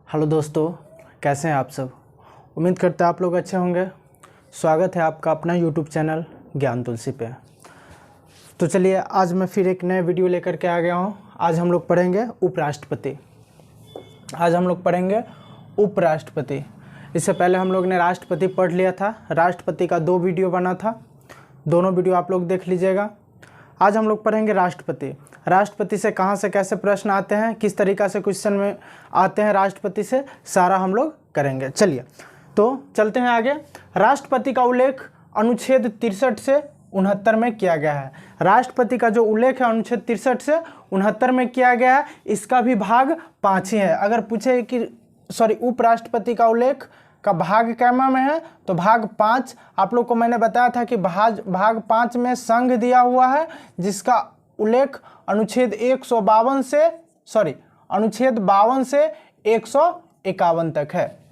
Hello दोस्तों, कैसे हैं आप सब। उम्मीद करते हैं आप लोग अच्छे होंगे। स्वागत है आपका अपना यूट्यूब चैनल ज्ञान तुलसी पे। तो चलिए आज मैं फिर एक नए वीडियो लेकर के आ गया हूं। आज हम लोग पढ़ेंगे उपराष्ट्रपति। इससे पहले हम लोग ने राष्ट्रपति पढ़ लिया था। राष्ट्रपति का 2 वीडियो बना था, दोनों वीडियो आप लोग देख लीजिएगा। आज हम लोग पढ़ेंगे राष्ट्रपति। राष्ट्रपति से कहाँ से कैसे प्रश्न आते हैं, किस तरीक़ा से क्वेश्चन में आते हैं राष्ट्रपति से, सारा हम लोग करेंगे। चलिए तो चलते हैं आगे। राष्ट्रपति का उल्लेख अनुच्छेद 63 से 69 में किया गया है। राष्ट्रपति का जो उल्लेख है अनुच्छेद 63 से 69 में किया गया है। इसका भी भाग 5 ही है। अगर पूछे कि उपराष्ट्रपति का उल्लेख का भाग कैमा में है तो भाग 5। आप लोग को मैंने बताया था कि भाग 5 में संघ दिया हुआ है, जिसका उल्लेख अनुच्छेद 52 से 151 तक है,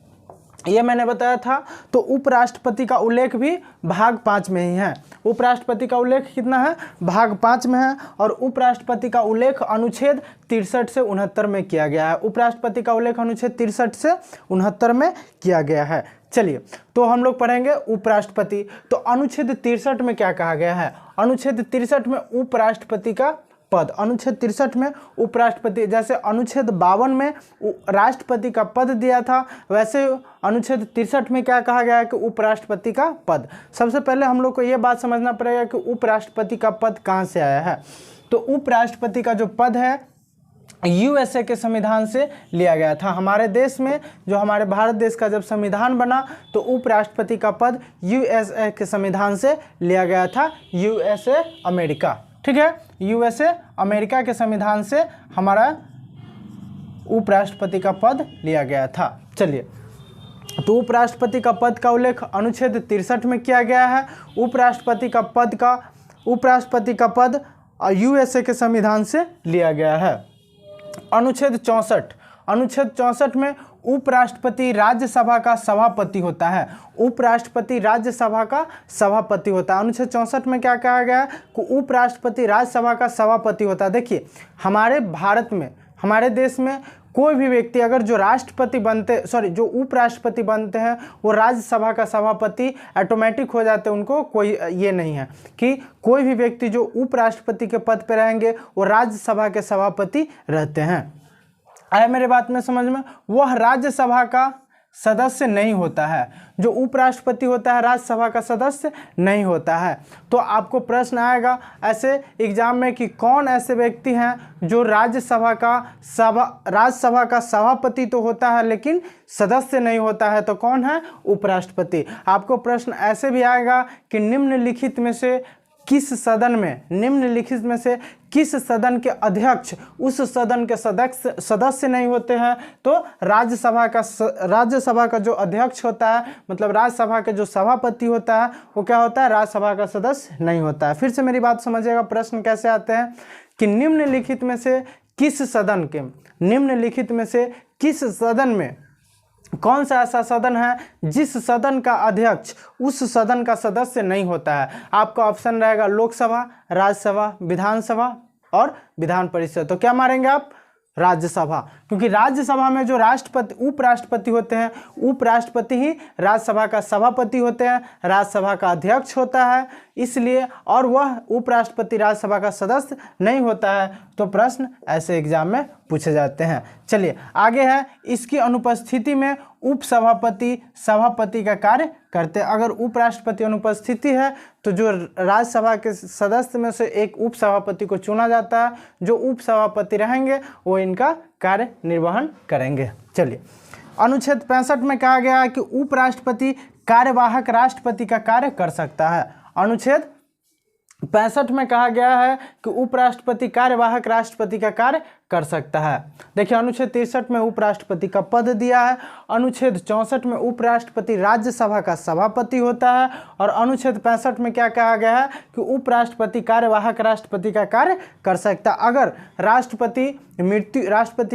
ये मैंने बताया था। तो उपराष्ट्रपति का उल्लेख भी भाग 5 में ही है। उपराष्ट्रपति का उल्लेख कितना है, भाग 5 में है। और उपराष्ट्रपति का उल्लेख अनुच्छेद 63 से 69 में किया गया है। उपराष्ट्रपति का उल्लेख अनुच्छेद 63 से 69 में किया गया है। चलिए तो हम लोग पढ़ेंगे उपराष्ट्रपति। तो अनुच्छेद 63 में क्या कहा गया है, अनुच्छेद 63 में उपराष्ट्रपति का पद। अनुच्छेद 63 में उपराष्ट्रपति, जैसे अनुच्छेद 52 में राष्ट्रपति का पद दिया था, वैसे अनुच्छेद 63 में क्या कहा गया है कि उपराष्ट्रपति का पद। सबसे पहले हम लोग को ये बात समझना पड़ेगा कि उपराष्ट्रपति का पद कहाँ से आया है। तो उपराष्ट्रपति का जो पद है यूएसए के संविधान से लिया गया था। हमारे देश में जो हमारे भारत देश का जब संविधान बना तो उपराष्ट्रपति का पद यूएसए के संविधान से लिया गया था। यूएसए अमेरिका, ठीक है, यूएसए अमेरिका के संविधान से हमारा उपराष्ट्रपति का पद लिया गया था। चलिए तो उपराष्ट्रपति का पद का उल्लेख अनुच्छेद 63 में किया गया है। उपराष्ट्रपति का पद यूएसए के संविधान से लिया गया है। अनुच्छेद 64 में उपराष्ट्रपति राज्यसभा का सभापति होता है। उपराष्ट्रपति राज्यसभा का सभापति होता है। अनुच्छेद 64 में क्या कहा गया है कि उपराष्ट्रपति राज्यसभा का सभापति होता है। देखिए हमारे भारत में, हमारे देश में कोई भी व्यक्ति अगर जो उपराष्ट्रपति बनते हैं वो राज्यसभा का सभापति ऑटोमेटिक हो जाते हैं। उनको कोई ये नहीं है कि कोई भी व्यक्ति जो उपराष्ट्रपति के पद पे रहेंगे वो राज्यसभा के सभापति रहते हैं। आया मेरे बात में समझ में। वह राज्यसभा का सदस्य नहीं होता है। जो उपराष्ट्रपति होता है राज्यसभा का सदस्य नहीं होता है। तो आपको प्रश्न आएगा ऐसे एग्जाम में कि कौन ऐसे व्यक्ति हैं जो राज्यसभा का सभापति तो होता है लेकिन सदस्य नहीं होता है, तो कौन है, उपराष्ट्रपति। आपको प्रश्न ऐसे भी आएगा कि निम्नलिखित में से किस सदन के अध्यक्ष उस सदन के सदस्य नहीं होते हैं। तो राज्यसभा का जो अध्यक्ष होता है, मतलब राज्यसभा के जो सभापति होता है, वो क्या होता है, राज्यसभा का सदस्य नहीं होता है। फिर से मेरी बात समझिएगा, प्रश्न कैसे आते हैं कि निम्नलिखित में से किस सदन में कौन सा ऐसा सदन है जिस सदन का अध्यक्ष उस सदन का सदस्य नहीं होता है। आपका ऑप्शन रहेगा लोकसभा, राज्यसभा, विधानसभा और विधान परिषद। तो क्या मारेंगे आप, राज्यसभा, क्योंकि राज्यसभा में जो उपराष्ट्रपति होते हैं, उपराष्ट्रपति ही राज्यसभा का सभापति होते हैं, राज्यसभा का अध्यक्ष होता है इसलिए, और वह उपराष्ट्रपति राज्यसभा का सदस्य नहीं होता है। तो प्रश्न ऐसे एग्जाम में पूछे जाते हैं। चलिए आगे है, इसकी अनुपस्थिति में उपसभापति सभापति का कार्य करते हैं। अगर उपराष्ट्रपति अनुपस्थिति है तो जो राज्यसभा के सदस्य में से एक उपसभापति को चुना जाता है। जो उपसभापति रहेंगे वो इनका कार्य निर्वहन करेंगे। चलिए अनुच्छेद 65 में कहा गया है कि उपराष्ट्रपति कार्यवाहक राष्ट्रपति का कार्य कर सकता है। अनुच्छेद 65 में कहा गया है कि उपराष्ट्रपति कार्यवाहक राष्ट्रपति का कार्य कर सकता है। देखिए अनुच्छेद 63 में उपराष्ट्रपति का पद दिया है। अनुच्छेद 64 में उपराष्ट्रपति राज्यसभा का सभापति होता है। और अनुच्छेद 65 में क्या कहा गया है कि उपराष्ट्रपति कार्यवाहक राष्ट्रपति का कार्य कर सकता है। अगर राष्ट्रपति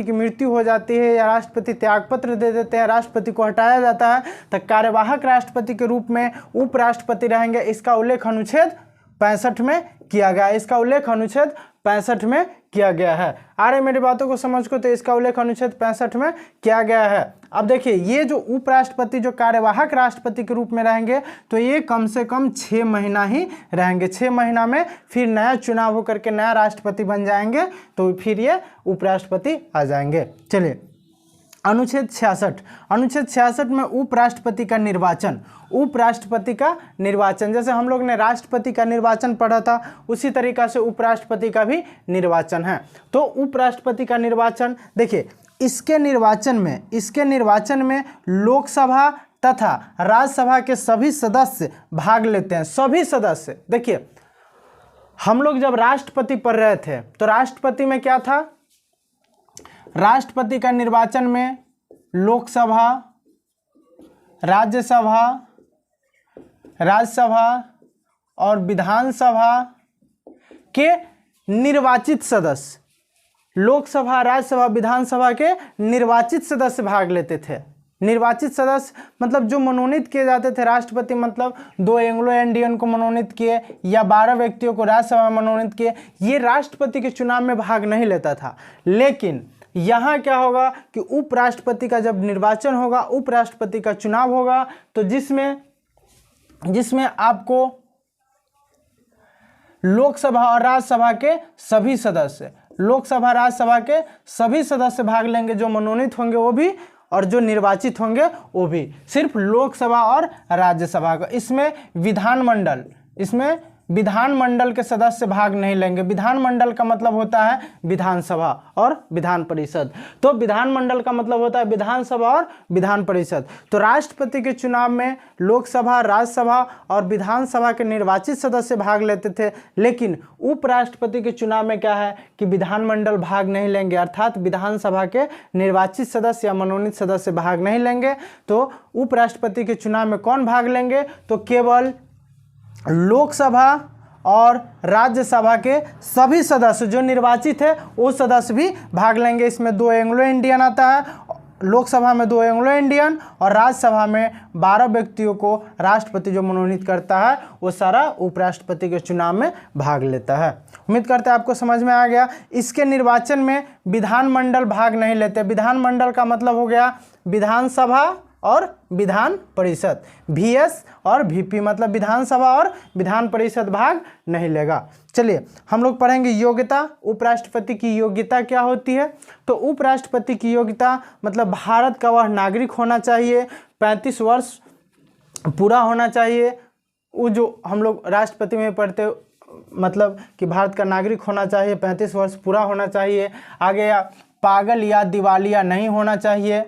की मृत्यु हो जाती है या राष्ट्रपति त्यागपत्र दे देते हैं, राष्ट्रपति को हटाया जाता है, तो कार्यवाहक राष्ट्रपति के रूप में उपराष्ट्रपति रहेंगे। इसका उल्लेख अनुच्छेद 65 में किया गया। इसका उल्लेख अनुच्छेद 65 में किया गया है। आ रहे मेरी बातों को समझ को, तो इसका उल्लेख अनुच्छेद 65 में किया गया है। अब देखिए, ये जो उपराष्ट्रपति जो कार्यवाहक राष्ट्रपति के रूप में रहेंगे, तो ये कम से कम 6 महीना ही रहेंगे। 6 महीना में फिर नया चुनाव होकर के नया राष्ट्रपति बन जाएंगे, तो फिर ये उपराष्ट्रपति आ जाएंगे। चलिए, अनुच्छेद 66। अनुच्छेद 66 में उपराष्ट्रपति का निर्वाचन। उपराष्ट्रपति का निर्वाचन, जैसे हम लोग ने राष्ट्रपति का निर्वाचन पढ़ा था, उसी तरीका से उपराष्ट्रपति का भी निर्वाचन है। तो उपराष्ट्रपति का निर्वाचन देखिए, इसके निर्वाचन में लोकसभा तथा राज्यसभा के सभी सदस्य भाग लेते हैं। सभी सदस्य, देखिए हम लोग जब राष्ट्रपति पढ़ रहे थे, तो राष्ट्रपति में क्या था? राष्ट्रपति का निर्वाचन में लोकसभा, राज्यसभा और विधानसभा के निर्वाचित सदस्य, लोकसभा, राज्यसभा, विधानसभा के निर्वाचित सदस्य भाग लेते थे। निर्वाचित सदस्य मतलब जो मनोनीत किए जाते थे। राष्ट्रपति मतलब 2 एंग्लो इंडियन को मनोनीत किए या 12 व्यक्तियों को राज्यसभा में मनोनीत किए। ये राष्ट्रपति के चुनाव में भाग नहीं लेता था। लेकिन यहाँ क्या होगा कि उपराष्ट्रपति का जब निर्वाचन होगा, उपराष्ट्रपति का चुनाव होगा, तो जिसमें आपको लोकसभा और राज्यसभा के सभी सदस्य, लोकसभा राज्यसभा के सभी सदस्य भाग लेंगे, जो मनोनीत होंगे वो भी और जो निर्वाचित होंगे वो भी। सिर्फ लोकसभा और राज्यसभा का, इसमें विधानमंडल के सदस्य भाग नहीं लेंगे। विधानमंडल का मतलब होता है विधानसभा और विधान परिषद। तो विधानमंडल का मतलब होता है विधानसभा और विधान परिषद। तो राष्ट्रपति के चुनाव में लोकसभा, राज्यसभा और विधानसभा के निर्वाचित सदस्य भाग लेते थे। लेकिन उपराष्ट्रपति के चुनाव में क्या है कि विधानमंडल भाग नहीं लेंगे, अर्थात विधानसभा के निर्वाचित सदस्य या मनोनीत सदस्य भाग नहीं लेंगे। तो उपराष्ट्रपति के चुनाव में कौन भाग लेंगे? तो केवल लोकसभा और राज्यसभा के सभी सदस्य जो निर्वाचित है वो सदस्य भी भाग लेंगे। इसमें 2 एंग्लो इंडियन आता है, लोकसभा में 2 एंग्लो इंडियन और राज्यसभा में 12 व्यक्तियों को राष्ट्रपति जो मनोनीत करता है वो सारा उपराष्ट्रपति के चुनाव में भाग लेता है। उम्मीद करते हैं आपको समझ में आ गया। इसके निर्वाचन में विधानमंडल भाग नहीं लेते। विधानमंडल का मतलब हो गया विधानसभा और विधान परिषद। VS और VP मतलब विधानसभा और विधान परिषद भाग नहीं लेगा। चलिए हम लोग पढ़ेंगे योग्यता। उपराष्ट्रपति की योग्यता क्या होती है? तो उपराष्ट्रपति की योग्यता मतलब भारत का वह नागरिक होना चाहिए, 35 वर्ष पूरा होना चाहिए। वो जो हम लोग राष्ट्रपति में पढ़ते मतलब कि भारत का नागरिक होना चाहिए, 35 वर्ष पूरा होना चाहिए। आगे पागल या दिवालिया नहीं होना चाहिए,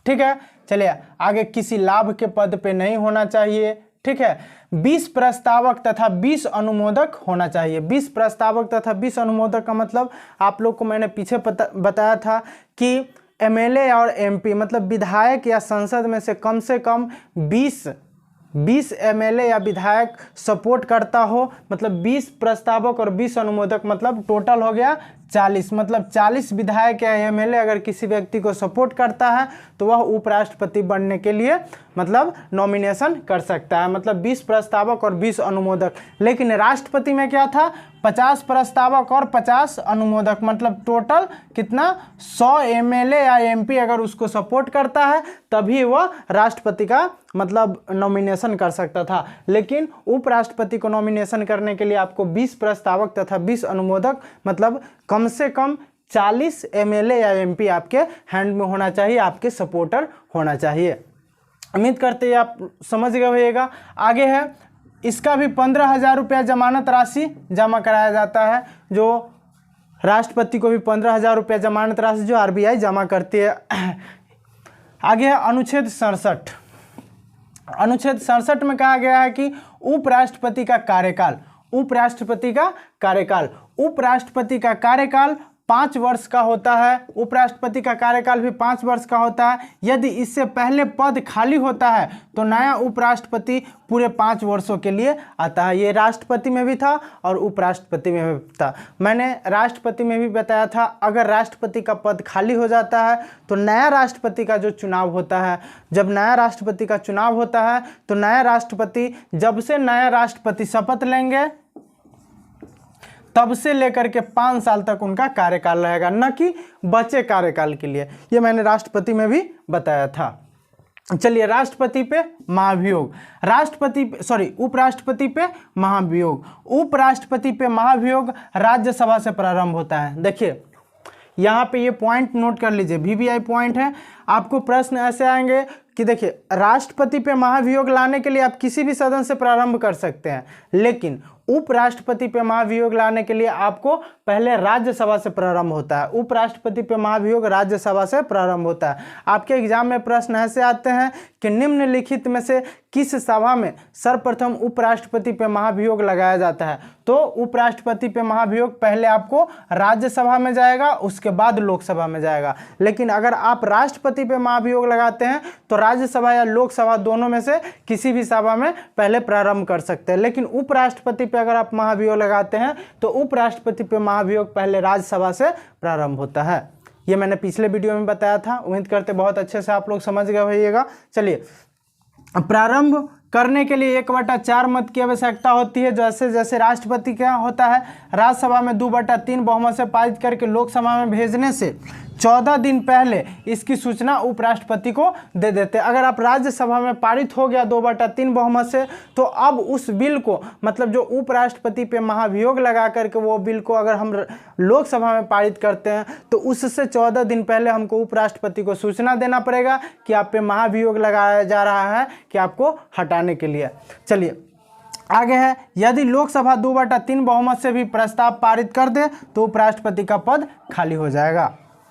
ठीक है। चलिए आगे किसी लाभ के पद पे नहीं होना चाहिए, ठीक है। 20 प्रस्तावक तथा 20 अनुमोदक होना चाहिए। 20 प्रस्तावक तथा 20 अनुमोदक का मतलब आप लोग को मैंने पीछे बताया था कि MLA और MP मतलब विधायक या संसद में से कम 20 MLA या विधायक सपोर्ट करता हो, मतलब 20 प्रस्तावक और 20 अनुमोदक मतलब टोटल हो गया 40। मतलब 40 विधायक या MLA अगर किसी व्यक्ति को सपोर्ट करता है तो वह उपराष्ट्रपति बनने के लिए मतलब नॉमिनेशन कर सकता है। मतलब 20 प्रस्तावक और 20 अनुमोदक। लेकिन राष्ट्रपति में क्या था? 50 प्रस्तावक और 50 अनुमोदक मतलब टोटल कितना? 100 MLA या MP अगर उसको सपोर्ट करता है तभी वह राष्ट्रपति का मतलब नॉमिनेशन कर सकता था। लेकिन उपराष्ट्रपति को नॉमिनेशन करने के लिए आपको 20 प्रस्तावक तथा 20 अनुमोदक मतलब कम से कम 40 MLA या MP आपके हैंड में होना चाहिए, आपके सपोर्टर होना चाहिए। उम्मीद करते हैं आप समझ गए होइएगा। आगे है इसका भी 15,000 रुपया जमानत राशि जमा कराया जाता है। जो राष्ट्रपति को भी 15,000 रुपया जमानत राशि जो RBI जमा करती है। आगे है अनुच्छेद 67। अनुच्छेद 67 में कहा गया है कि उपराष्ट्रपति का कार्यकाल, उपराष्ट्रपति का कार्यकाल 5 वर्ष का होता है। उपराष्ट्रपति का कार्यकाल भी 5 वर्ष का होता है। यदि इससे पहले पद खाली होता है तो नया उपराष्ट्रपति पूरे 5 वर्षों के लिए आता है। ये राष्ट्रपति में भी था और उपराष्ट्रपति में भी था। मैंने राष्ट्रपति में भी बताया था, अगर राष्ट्रपति का पद खाली हो जाता है तो नया राष्ट्रपति का जो चुनाव होता है, जब नया राष्ट्रपति का चुनाव होता है तो नया राष्ट्रपति, जब से नया राष्ट्रपति शपथ लेंगे तब से लेकर के 5 साल तक उनका कार्यकाल रहेगा, न कि बचे कार्यकाल के लिए। ये मैंने राष्ट्रपति में भी बताया था। चलिए, राष्ट्रपति पे महाभियोग, उपराष्ट्रपति पे महाभियोग। उपराष्ट्रपति पे महाभियोग राज्यसभा से प्रारंभ होता है। देखिए यहाँ पे ये पॉइंट नोट कर लीजिए, VVI पॉइंट है। आपको प्रश्न ऐसे आएंगे कि देखिए, राष्ट्रपति पे महाभियोग लाने के लिए आप किसी भी सदन से प्रारंभ कर सकते हैं, लेकिन उपराष्ट्रपति पे महाभियोग लाने के लिए आपको पहले राज्यसभा से प्रारंभ होता है। उपराष्ट्रपति पे महाभियोग राज्यसभा से प्रारंभ होता है। आपके एग्जाम में प्रश्न ऐसे आते हैं कि निम्नलिखित में से किस सभा में सर्वप्रथम उपराष्ट्रपति पे महाभियोग लगाया जाता है? तो उपराष्ट्रपति पे महाभियोग पहले आपको राज्यसभा में जाएगा, उसके बाद लोकसभा में जाएगा। लेकिन अगर आप राष्ट्रपति पे महाभियोग लगाते हैं तो राज्यसभा या लोकसभा दोनों में से किसी भी सभा में पहले प्रारंभ कर सकते हैं। लेकिन उपराष्ट्रपति पे अगर आप महाभियोग लगाते हैं तो उपराष्ट्रपति पे महाभियोग पहले राज्यसभा से प्रारंभ होता है। ये मैंने पिछले वीडियो में बताया था। उम्मीद करते बहुत अच्छे से आप लोग समझ गए होइएगा। चलिए, प्रारंभ करने के लिए 1/4 मत की आवश्यकता होती है। जैसे जैसे राष्ट्रपति क्या होता है, राज्यसभा में 2/3 बहुमत से पारित करके लोकसभा में भेजने से 14 दिन पहले इसकी सूचना उपराष्ट्रपति को दे देते हैं। अगर आप राज्यसभा में पारित हो गया 2/3 बहुमत से, तो अब उस बिल को, मतलब जो उपराष्ट्रपति पे महाभियोग लगा करके वो बिल को अगर हम लोकसभा में पारित करते हैं तो उससे 14 दिन पहले हमको उपराष्ट्रपति को सूचना देना पड़ेगा कि आप पे महाभियोग लगाया जा रहा है, कि आपको हटाने के लिए। चलिए आगे है, यदि लोकसभा 2/3 बहुमत से भी प्रस्ताव पारित कर दे तो उपराष्ट्रपति का पद खाली हो जाएगा।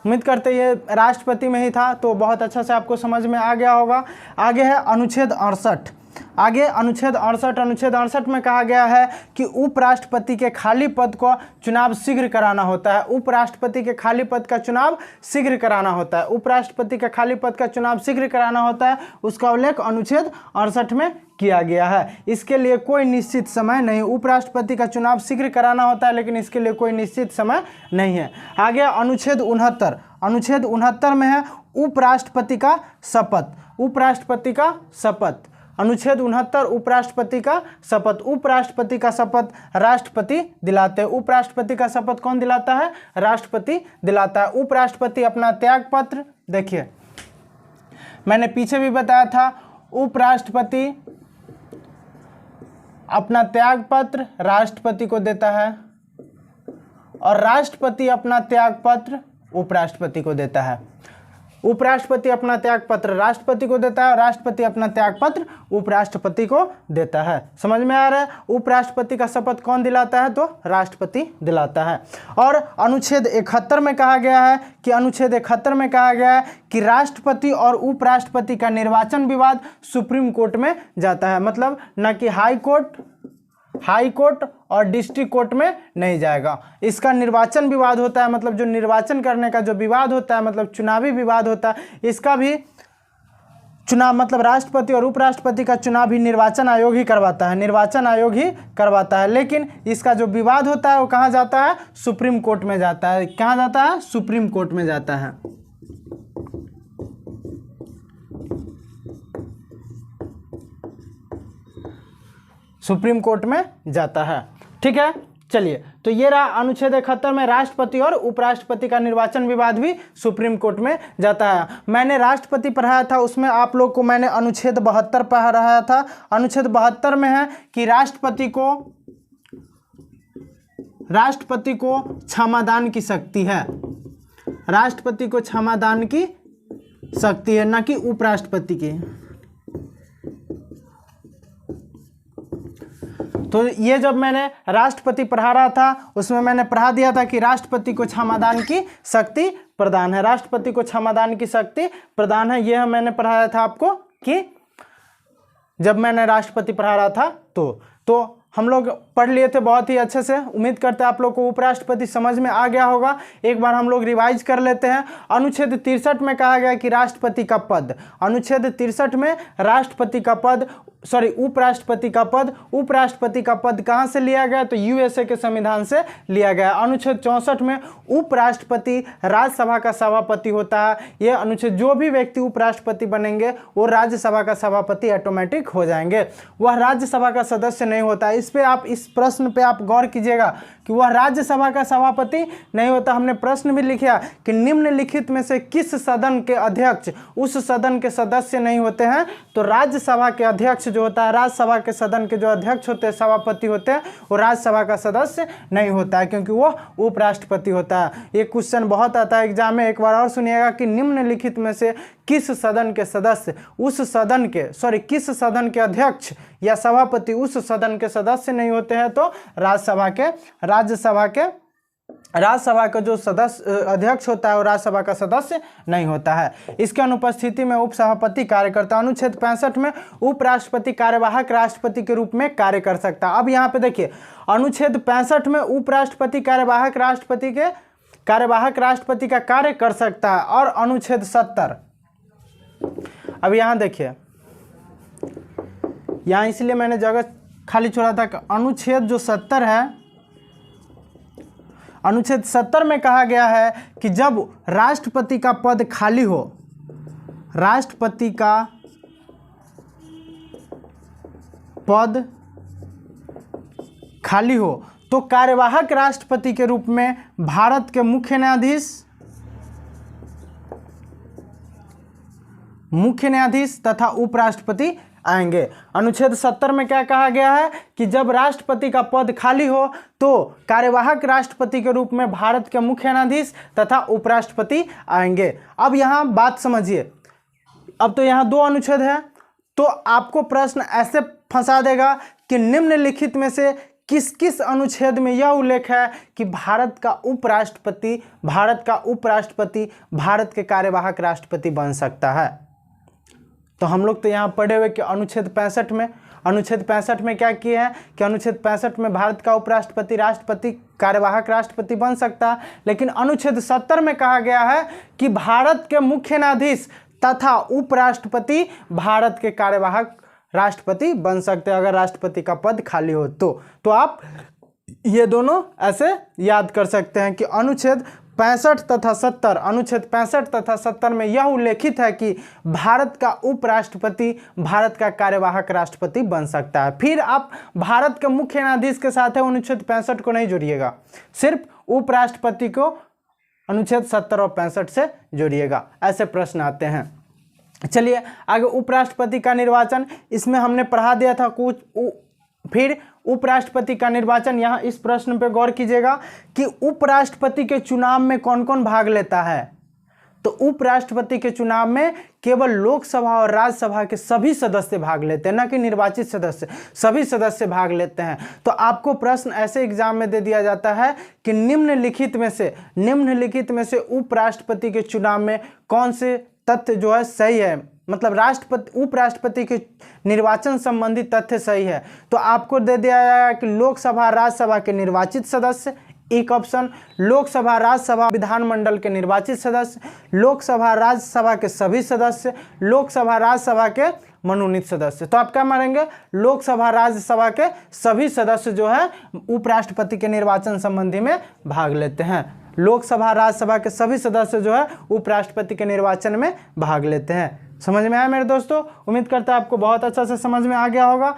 उम्मीद करते ये राष्ट्रपति में ही था, तो बहुत अच्छा से आपको समझ में आ गया होगा। आगे है अनुच्छेद 68। अनुच्छेद 68 में कहा गया है कि उपराष्ट्रपति के खाली पद को चुनाव शीघ्र कराना होता है। उपराष्ट्रपति के खाली पद का चुनाव शीघ्र कराना होता है। उपराष्ट्रपति के खाली पद का चुनाव शीघ्र कराना होता है, उसका उल्लेख अनुच्छेद 68 में किया गया है। इसके लिए कोई निश्चित समय नहीं। उपराष्ट्रपति का चुनाव शीघ्र कराना होता है, लेकिन इसके लिए कोई निश्चित समय नहीं है। आगे अनुच्छेद 69। अनुच्छेद 69 में है उपराष्ट्रपति का शपथ। उपराष्ट्रपति का शपथ, अनुच्छेद 69 उपराष्ट्रपति का शपथ। उपराष्ट्रपति का शपथ राष्ट्रपति दिलाते हैं। उपराष्ट्रपति का शपथ कौन दिलाता है? राष्ट्रपति दिलाता है। उपराष्ट्रपति अपना त्याग पत्र, देखिए मैंने पीछे भी बताया था, उपराष्ट्रपति अपना त्याग पत्र राष्ट्रपति को देता है और राष्ट्रपति अपना त्याग पत्र उपराष्ट्रपति को देता है। उपराष्ट्रपति अपना त्याग पत्र राष्ट्रपति को देता है, राष्ट्रपति अपना त्याग पत्र उपराष्ट्रपति को देता है। समझ में आ रहा है? उपराष्ट्रपति का शपथ कौन दिलाता है? तो राष्ट्रपति दिलाता है। और अनुच्छेद 71 में कहा गया है कि राष्ट्रपति और उपराष्ट्रपति का निर्वाचन विवाद सुप्रीम कोर्ट में जाता है। मतलब न कि हाई कोर्ट और डिस्ट्रिक्ट कोर्ट में नहीं जाएगा। इसका निर्वाचन विवाद होता है, मतलब जो निर्वाचन करने का जो विवाद होता है, मतलब चुनावी विवाद होता है, इसका भी चुनाव, मतलब राष्ट्रपति और उपराष्ट्रपति का चुनाव भी निर्वाचन आयोग ही करवाता है। लेकिन इसका जो विवाद होता है वो कहाँ जाता है? सुप्रीम कोर्ट में जाता है। कहाँ जाता है? सुप्रीम कोर्ट में जाता है। सुप्रीम कोर्ट में जाता है। ठीक है, चलिए, तो ये रहा अनुच्छेद 71 में राष्ट्रपति और उपराष्ट्रपति का निर्वाचन विवाद भी सुप्रीम कोर्ट में जाता है। मैंने राष्ट्रपति पढ़ाया था, उसमें आप लोग को मैंने अनुच्छेद 72 पढ़ाया था। अनुच्छेद 72 में है कि राष्ट्रपति को क्षमादान की शक्ति है। राष्ट्रपति को क्षमादान की शक्ति है, न कि उपराष्ट्रपति की। तो ये जब मैंने राष्ट्रपति पढ़ा रहा था उसमें मैंने पढ़ा दिया था कि राष्ट्रपति को क्षमादान की शक्ति प्रदान है। राष्ट्रपति को क्षमादान की शक्ति प्रदान है, यह मैंने पढ़ाया था आपको कि जब मैंने राष्ट्रपति पढ़ा रहा था तो हम लोग पढ़ लिए थे बहुत ही अच्छे से। उम्मीद करते हैं आप लोग को उपराष्ट्रपति समझ में आ गया होगा। एक बार हम लोग रिवाइज कर लेते हैं। अनुच्छेद 63 में कहा गया कि राष्ट्रपति का पद, अनुच्छेद 63 में उपराष्ट्रपति का पद कहाँ से लिया गया? तो यूएसए के संविधान से लिया गया। अनुच्छेद 64 में उपराष्ट्रपति राज्यसभा का सभापति होता है। यह अनुच्छेद, जो भी व्यक्ति उपराष्ट्रपति बनेंगे वो राज्यसभा का सभापति ऑटोमेटिक हो जाएंगे, वह राज्यसभा का सदस्य नहीं होता है। इस पे आप इस प्रश्न पे आप गौर कीजिएगा कि वह राज्यसभा का सभापति नहीं होता। हमने प्रश्न भी लिखा कि निम्नलिखित में से किस सदन के अध्यक्ष उस सदन के सदस्य नहीं होते हैं, तो राज्यसभा के अध्यक्ष जो होता है, राज्यसभा के सदन के जो अध्यक्ष होते हैं, सभापति होते हैं, वो राज्यसभा का सदस्य नहीं होता है, क्योंकि वो उपराष्ट्रपति होता है। ये क्वेश्चन बहुत आता है एग्जाम में। एक बार और सुनिएगा कि निम्नलिखित में से किस सदन के सदस्य उस सदन के किस सदन के अध्यक्ष या सभापति उस सदन के सदस्य नहीं होते हैं, तो राज्यसभा का जो सदस्य अध्यक्ष होता है वो राज्यसभा का सदस्य नहीं होता है। इसके अनुपस्थिति में उपसभापति कार्य करता है। अनुच्छेद 65 में उपराष्ट्रपति कार्यवाहक राष्ट्रपति के रूप में कार्य कर सकता है। अब यहाँ पे देखिए, अनुच्छेद 65 में उपराष्ट्रपति कार्यवाहक राष्ट्रपति का कार्य कर सकता है। और अनुच्छेद 70, अब यहाँ देखिए, यहाँ इसलिए मैंने जगह खाली छोड़ा था कि अनुच्छेद जो 70 है, अनुच्छेद 70 में कहा गया है कि जब राष्ट्रपति का पद खाली हो, राष्ट्रपति का पद खाली हो, तो कार्यवाहक राष्ट्रपति के रूप में भारत के मुख्य न्यायाधीश तथा उपराष्ट्रपति आएंगे। अनुच्छेद 70 में क्या कहा गया है कि जब राष्ट्रपति का पद खाली हो तो कार्यवाहक राष्ट्रपति के रूप में भारत के मुख्य न्यायाधीश तथा उपराष्ट्रपति आएंगे। अब यहाँ बात समझिए, अब तो यहाँ 2 अनुच्छेद है, तो आपको प्रश्न ऐसे फंसा देगा कि निम्नलिखित में से किस किस अनुच्छेद में यह उल्लेख है कि भारत का उपराष्ट्रपति भारत के कार्यवाहक राष्ट्रपति बन सकता है। तो हम लोग तो यहाँ पढ़े हुए कि अनुच्छेद 65 में क्या किए हैं कि अनुच्छेद 65 में भारत का उपराष्ट्रपति कार्यवाहक राष्ट्रपति बन सकता है, लेकिन अनुच्छेद 70 में कहा गया है कि भारत के मुख्य न्यायाधीश तथा उपराष्ट्रपति भारत के कार्यवाहक राष्ट्रपति बन सकते हैं अगर राष्ट्रपति का पद खाली हो तो आप ये दोनों ऐसे याद कर सकते हैं कि अनुच्छेद 65 तथा 70 में यह उल्लेखित है कि भारत का उपराष्ट्रपति भारत का कार्यवाहक राष्ट्रपति बन सकता है। फिर आप भारत के मुख्य न्यायाधीश के साथ है अनुच्छेद 65 को नहीं जोड़िएगा, सिर्फ उपराष्ट्रपति को अनुच्छेद 70 और 65 से जोड़िएगा। ऐसे प्रश्न आते हैं। चलिए आगे, उपराष्ट्रपति का निर्वाचन, इसमें हमने पढ़ा दिया था कुछ। फिर उपराष्ट्रपति का निर्वाचन, यहाँ इस प्रश्न पे गौर कीजिएगा कि उपराष्ट्रपति के चुनाव में कौन कौन भाग लेता है। तो उपराष्ट्रपति के चुनाव में केवल लोकसभा और राज्यसभा के सभी सदस्य भाग लेते हैं, न कि निर्वाचित सदस्य, सभी सदस्य भाग लेते हैं। तो आपको प्रश्न ऐसे एग्जाम में दे दिया जाता है कि निम्नलिखित में से उपराष्ट्रपति के चुनाव में कौन से तथ्य जो है सही है, मतलब उपराष्ट्रपति के निर्वाचन संबंधी तथ्य सही है। तो आपको दे दिया जाएगा कि लोकसभा राज्यसभा के निर्वाचित सदस्य, एक ऑप्शन, लोकसभा राज्यसभा विधानमंडल के निर्वाचित सदस्य, लोकसभा राज्यसभा के सभी सदस्य, लोकसभा राज्यसभा के मनोनीत सदस्य। तो आप क्या मानेंगे, लोकसभा राज्यसभा के सभी सदस्य जो है उपराष्ट्रपति के निर्वाचन संबंधी में भाग लेते हैं। लोकसभा राज्यसभा के सभी सदस्य जो है उपराष्ट्रपति के निर्वाचन में भाग लेते हैं। समझ में आया मेरे दोस्तों? उम्मीद करता है आपको बहुत अच्छा से समझ में आ गया होगा।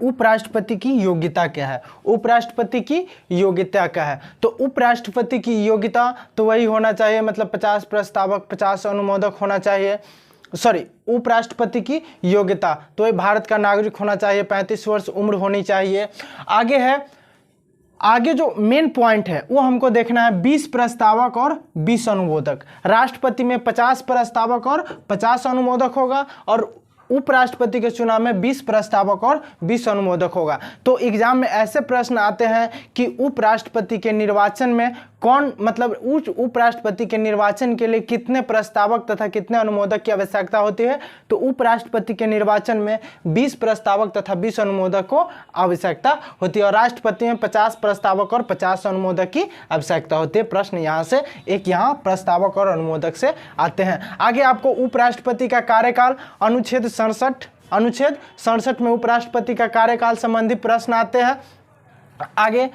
उपराष्ट्रपति की योग्यता क्या है? उपराष्ट्रपति की योग्यता क्या है? तो उपराष्ट्रपति की योग्यता तो वही होना चाहिए, मतलब 50 प्रस्तावक 50 अनुमोदक होना चाहिए। उपराष्ट्रपति की योग्यता तो वही भारत का नागरिक होना चाहिए, 35 वर्ष उम्र होनी चाहिए। आगे जो मेन पॉइंट है वो हमको देखना है 20 प्रस्तावक और 20 अनुमोदक। राष्ट्रपति में 50 प्रस्तावक और 50 अनुमोदक होगा और उपराष्ट्रपति के चुनाव में 20 प्रस्तावक और 20 अनुमोदक होगा। तो एग्जाम में ऐसे प्रश्न आते हैं कि उपराष्ट्रपति के निर्वाचन में उपराष्ट्रपति के निर्वाचन के लिए कितने प्रस्तावक तथा कितने अनुमोदक की आवश्यकता होती है। तो उपराष्ट्रपति के निर्वाचन में 20 प्रस्तावक तथा 20 अनुमोदक को आवश्यकता होती है और राष्ट्रपति में 50 प्रस्तावक और 50 अनुमोदक की आवश्यकता होती है। प्रश्न यहाँ से यहाँ प्रस्तावक और अनुमोदक से आते हैं। आगे आपको उपराष्ट्रपति का कार्यकाल, अनुच्छेद 67 में उपराष्ट्रपति का कार्यकाल संबंधी प्रश्न आते हैं। आगे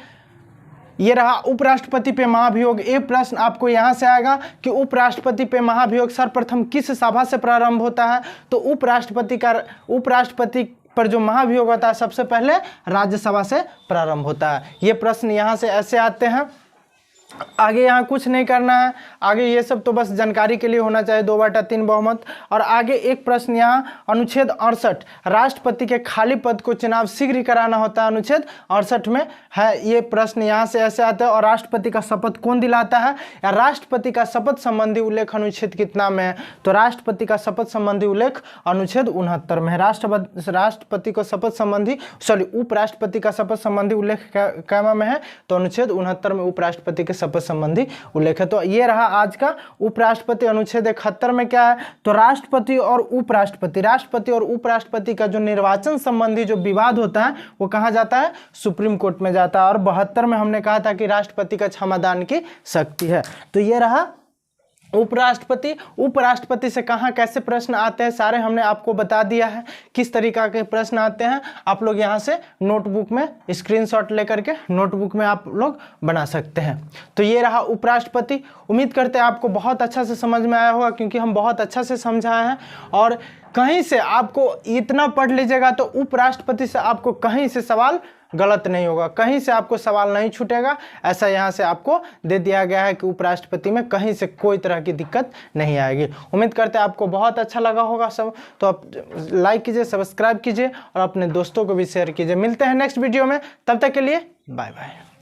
ये रहा उपराष्ट्रपति पे महाभियोग। ये प्रश्न आपको यहाँ से आएगा कि उपराष्ट्रपति पे महाभियोग सर्वप्रथम किस सभा से प्रारंभ होता है। तो उपराष्ट्रपति पर जो महाभियोग होता है सबसे पहले राज्यसभा से प्रारंभ होता है। ये प्रश्न यहाँ से ऐसे आते हैं। आगे यहाँ कुछ नहीं करना है, आगे ये सब तो बस जानकारी के लिए होना चाहिए, 2/3 बहुमत। और आगे एक प्रश्न यहाँ अनुच्छेद 68 राष्ट्रपति के खाली पद को चुनाव शीघ्र ही कराना होता है, अनुच्छेद 68 में है ये प्रश्न यहाँ से ऐसे आता है। और राष्ट्रपति का शपथ कौन दिलाता है, या राष्ट्रपति का शपथ संबंधी उल्लेख अनुच्छेद कितना में है, तो राष्ट्रपति का शपथ संबंधी उल्लेख अनुच्छेद 69 में है। राष्ट्रपति को शपथ संबंधी उपराष्ट्रपति का शपथ संबंधी उल्लेख क्या में है, तो अनुच्छेद 69 में उपराष्ट्रपति के शपथ संबंधी उल्लेख है। तो ये रहा आज का उपराष्ट्रपति। अनुच्छेद 71 में क्या है, तो राष्ट्रपति और उपराष्ट्रपति का जो निर्वाचन संबंधी जो विवाद होता है वो कहाँ जाता है, सुप्रीम कोर्ट में जाता है। और 72 में हमने कहा था कि राष्ट्रपति का क्षमादान की शक्ति है। तो ये रहा उपराष्ट्रपति। उपराष्ट्रपति से कहाँ कैसे प्रश्न आते हैं सारे हमने आपको बता दिया है, किस तरीका के प्रश्न आते हैं। आप लोग यहाँ से नोटबुक में स्क्रीनशॉट लेकर के नोटबुक में आप लोग बना सकते हैं। तो ये रहा उपराष्ट्रपति। उम्मीद करते हैं आपको बहुत अच्छा से समझ में आया होगा, क्योंकि हम बहुत अच्छा से समझाए हैं। और कहीं से आपको इतना पढ़ लीजिएगा तो उपराष्ट्रपति से आपको कहीं से सवाल गलत नहीं होगा, कहीं से आपको सवाल नहीं छूटेगा। ऐसा यहाँ से आपको दे दिया गया है कि उपराष्ट्रपति में कहीं से कोई तरह की दिक्कत नहीं आएगी। उम्मीद करते हैं आपको बहुत अच्छा लगा होगा सब। तो आप लाइक कीजिए, सब्सक्राइब कीजिए और अपने दोस्तों को भी शेयर कीजिए। मिलते हैं नेक्स्ट वीडियो में, तब तक के लिए बाय बाय।